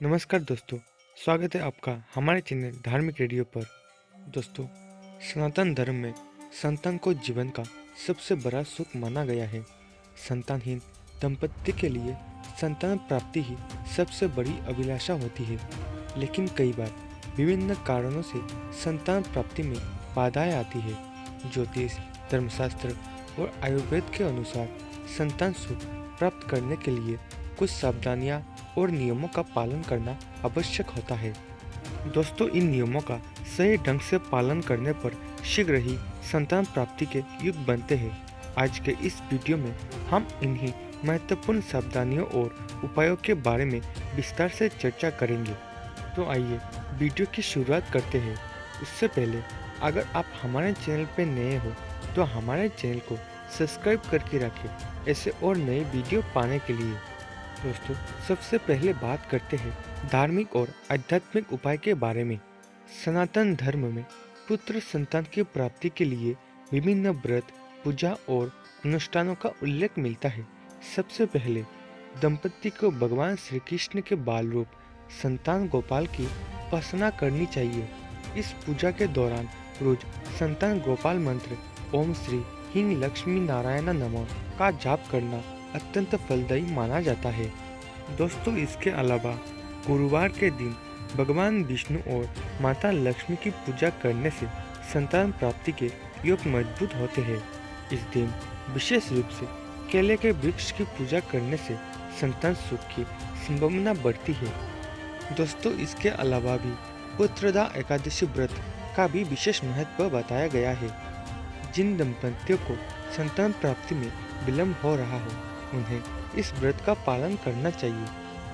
नमस्कार दोस्तों, स्वागत है आपका हमारे चैनल धार्मिक रेडियो पर। दोस्तों, सनातन धर्म में संतान को जीवन का सबसे बड़ा सुख माना गया है। संतानहीन दंपत्ति के लिए संतान प्राप्ति ही सबसे बड़ी अभिलाषा होती है, लेकिन कई बार विभिन्न कारणों से संतान प्राप्ति में बाधाएं आती है। ज्योतिष, धर्मशास्त्र और आयुर्वेद के अनुसार संतान सुख प्राप्त करने के लिए कुछ सावधानियां और नियमों का पालन करना आवश्यक होता है। दोस्तों, इन नियमों का सही ढंग से पालन करने पर शीघ्र ही संतान प्राप्ति के युग बनते हैं। आज के इस वीडियो में हम इन्हीं महत्वपूर्ण सावधानियों और उपायों के बारे में विस्तार से चर्चा करेंगे। तो आइए वीडियो की शुरुआत करते हैं। उससे पहले अगर आप हमारे चैनल पर नए हो तो हमारे चैनल को सब्सक्राइब करके रखें ऐसे और नए वीडियो पाने के लिए। दोस्तों, सबसे पहले बात करते हैं धार्मिक और आध्यात्मिक उपाय के बारे में। सनातन धर्म में पुत्र संतान की प्राप्ति के लिए विभिन्न व्रत, पूजा और अनुष्ठानों का उल्लेख मिलता है। सबसे पहले दंपति को भगवान श्री कृष्ण के बाल रूप संतान गोपाल की उपासना करनी चाहिए। इस पूजा के दौरान रोज संतान गोपाल मंत्र ओम श्री ह्रीं लक्ष्मी नारायण नमः का जाप करना अत्यंत फलदायी माना जाता है। दोस्तों, इसके अलावा गुरुवार के दिन भगवान विष्णु और माता लक्ष्मी की पूजा करने से संतान प्राप्ति के योग मजबूत होते हैं। इस दिन विशेष रूप से केले के वृक्ष की पूजा करने से संतान सुख की संभावना बढ़ती है। दोस्तों, इसके अलावा भी पुत्रदा एकादशी व्रत का भी विशेष महत्व बताया गया है। जिन दंपतियों को संतान प्राप्ति में विलंब हो रहा हो उन्हें इस व्रत का पालन करना चाहिए।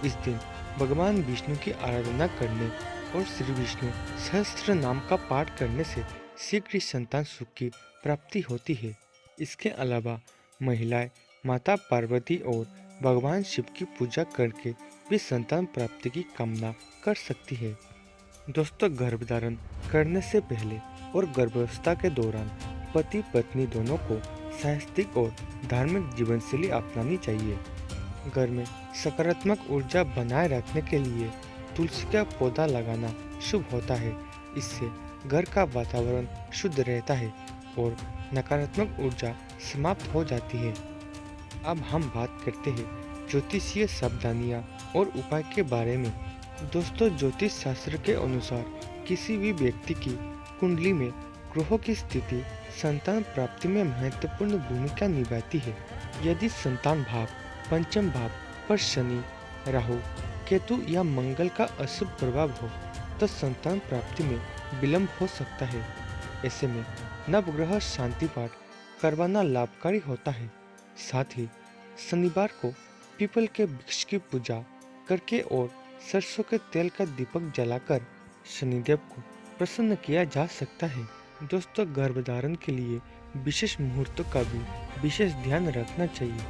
इस दिन भगवान विष्णु की आराधना करने और श्री विष्णु सहस्त्र नाम का पाठ करने से शीघ्र ही संतान सुख की प्राप्ति होती है। इसके अलावा महिलाएं माता पार्वती और भगवान शिव की पूजा करके भी संतान प्राप्ति की कामना कर सकती है। दोस्तों, गर्भधारण करने से पहले और गर्भावस्था के दौरान पति पत्नी दोनों को साहसिक और धार्मिक जीवनशैली अपनानी चाहिए। घर में सकारात्मक ऊर्जा बनाए रखने के लिए तुलसी का पौधा लगाना शुभ होता है। इससे घर का वातावरण शुद्ध रहता है और नकारात्मक ऊर्जा समाप्त हो जाती है। अब हम बात करते हैं ज्योतिषीय सावधानियां और उपाय के बारे में। दोस्तों, ज्योतिष शास्त्र के अनुसार किसी भी व्यक्ति की कुंडली में ग्रहों की स्थिति संतान प्राप्ति में महत्वपूर्ण भूमिका निभाती है। यदि संतान भाव पंचम भाव पर शनि, राहु, केतु या मंगल का अशुभ प्रभाव हो तो संतान प्राप्ति में विलंब हो सकता है। ऐसे में नवग्रह शांति पाठ करवाना लाभकारी होता है। साथ ही शनिवार को पीपल के वृक्ष की पूजा करके और सरसों के तेल का दीपक जलाकर शनिदेव को प्रसन्न किया जा सकता है। दोस्तों, गर्भधारण के लिए विशेष मुहूर्तों का भी विशेष ध्यान रखना चाहिए।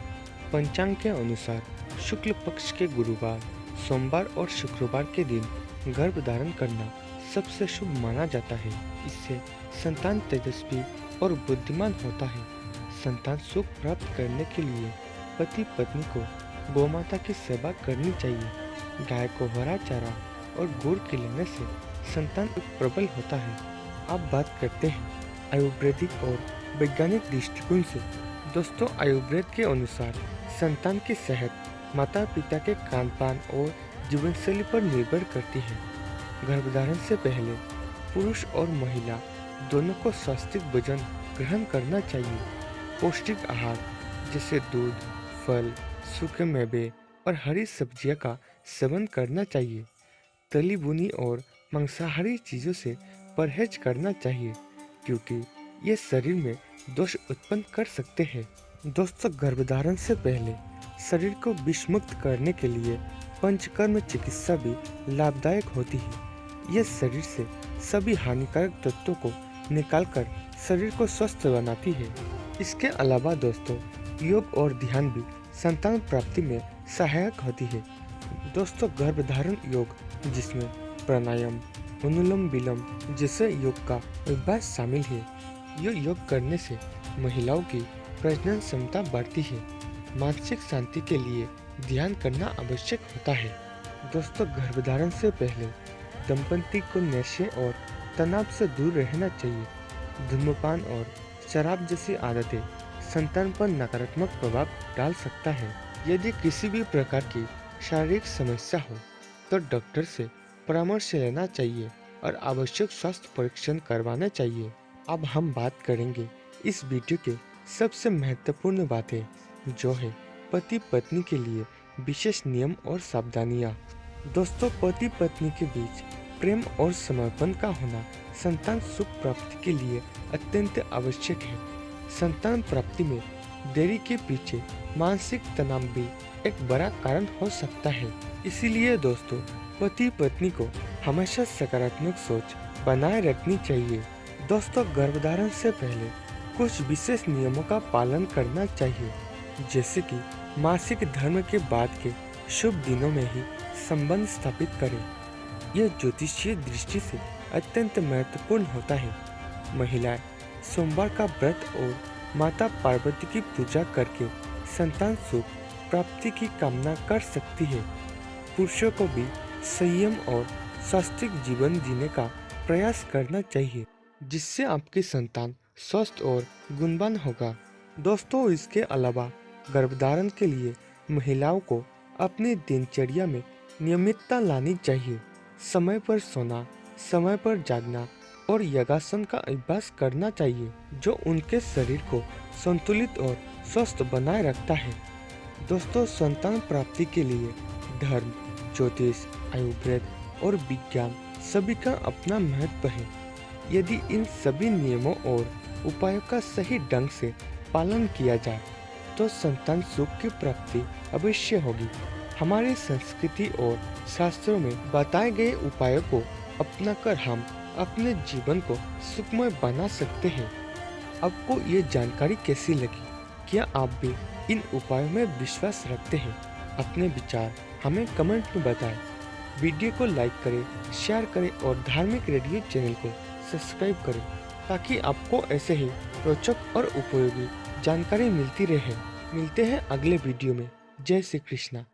पंचांग के अनुसार शुक्ल पक्ष के गुरुवार, सोमवार और शुक्रवार के दिन गर्भधारण करना सबसे शुभ माना जाता है। इससे संतान तेजस्वी और बुद्धिमान होता है। संतान सुख प्राप्त करने के लिए पति पत्नी को गौमाता की सेवा करनी चाहिए। गाय को हरा चारा और गुड़ खिलाने से संतान प्रबल होता है। अब बात करते हैं आयुर्वेदिक और वैज्ञानिक दृष्टिकोण से। दोस्तों, आयुर्वेद के अनुसार संतान की सेहत माता पिता के खानपान और जीवनशैली पर निर्भर करती है। गर्भधारण से पहले पुरुष और महिला दोनों को स्वास्थ्य भोजन ग्रहण करना चाहिए। पौष्टिक आहार जैसे दूध, फल, सूखे मेवे और हरी सब्जियां का सेवन करना चाहिए। तली भुनी और मांसाहारी चीज़ों से परहेज करना चाहिए क्योंकि ये शरीर में दोष उत्पन्न कर सकते हैं। दोस्तों, गर्भधारण से पहले शरीर को विषमुक्त करने के लिए पंचकर्म चिकित्सा भी लाभदायक होती है। यह शरीर से सभी हानिकारक तत्वों को निकालकर शरीर को स्वस्थ बनाती है। इसके अलावा दोस्तों, योग और ध्यान भी संतान प्राप्ति में सहायक होती है। दोस्तों, गर्भधारण योग जिसमें प्राणायाम, अनुलोम विलोम जैसे योग का अभ्यास शामिल है। यह योग करने से महिलाओं की प्रजनन क्षमता बढ़ती है। मानसिक शांति के लिए ध्यान करना आवश्यक होता है। दोस्तों, गर्भधारण से पहले दंपति को नशे और तनाव से दूर रहना चाहिए। धूम्रपान और शराब जैसी आदतें संतान पर नकारात्मक प्रभाव डाल सकता है। यदि किसी भी प्रकार की शारीरिक समस्या हो तो डॉक्टर से परामर्श लेना चाहिए और आवश्यक स्वास्थ्य परीक्षण करवाना चाहिए। अब हम बात करेंगे इस वीडियो के सबसे महत्वपूर्ण बातें, जो है पति पत्नी के लिए विशेष नियम और सावधानियां। दोस्तों, पति पत्नी के बीच प्रेम और समर्पण का होना संतान सुख प्राप्ति के लिए अत्यंत आवश्यक है। संतान प्राप्ति में देरी के पीछे मानसिक तनाव भी एक बड़ा कारण हो सकता है। इसीलिए दोस्तों, पति पत्नी को हमेशा सकारात्मक सोच बनाए रखनी चाहिए। दोस्तों, गर्भधारण से पहले कुछ विशेष नियमों का पालन करना चाहिए, जैसे कि मासिक धर्म के बाद के शुभ दिनों में ही संबंध स्थापित करें। यह ज्योतिषीय दृष्टि से अत्यंत महत्वपूर्ण होता है। महिलाएं सोमवार का व्रत और माता पार्वती की पूजा करके संतान सुख प्राप्ति की कामना कर सकती है। पुरुषों को भी संयम और स्वास्थ्य जीवन जीने का प्रयास करना चाहिए, जिससे आपकी संतान स्वस्थ और गुणवान होगा। दोस्तों, इसके अलावा गर्भधारण के लिए महिलाओं को अपनी दिनचर्या में नियमितता लानी चाहिए। समय पर सोना, समय पर जागना और योगासन का अभ्यास करना चाहिए, जो उनके शरीर को संतुलित और स्वस्थ बनाए रखता है। दोस्तों, संतान प्राप्ति के लिए धर्म, ज्योतिष, आयुर्वेद और विज्ञान सभी का अपना महत्व है। यदि इन सभी नियमों और उपायों का सही ढंग से पालन किया जाए तो संतान सुख की प्राप्ति अवश्य होगी। हमारी संस्कृति और शास्त्रों में बताए गए उपायों को अपनाकर हम अपने जीवन को सुखमय बना सकते हैं। आपको ये जानकारी कैसी लगी? क्या आप भी इन उपायों में विश्वास रखते हैं? अपने विचार हमें कमेंट में बताएं। वीडियो को लाइक करें, शेयर करें और धार्मिक रेडियो चैनल को सब्सक्राइब करें, ताकि आपको ऐसे ही रोचक और उपयोगी जानकारी मिलती रहे। मिलते हैं अगले वीडियो में। जय श्री कृष्णा।